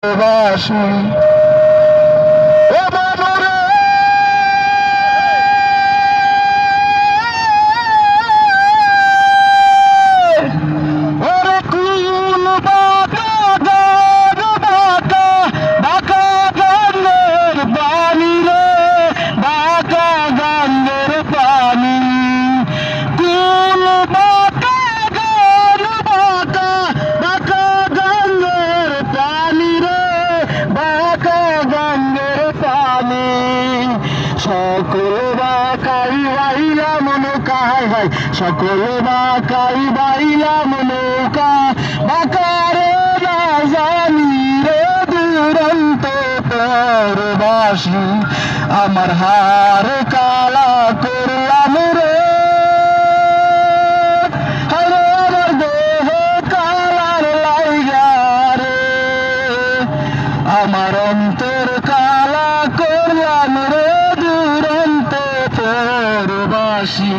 বাসি সকল বাকাই বাইলাম নৌকা, হায় হায় সকল বাকাই বাইলাম নৌকা, বাকারে না জানি রে দুরন্ত পরবাসী, আমার হার কালা করলাম রে, আরে আমার দেহ কালার লাইগা রে, আমার অন্তর কালা করলাম রে দুরন্ত পরবাসী।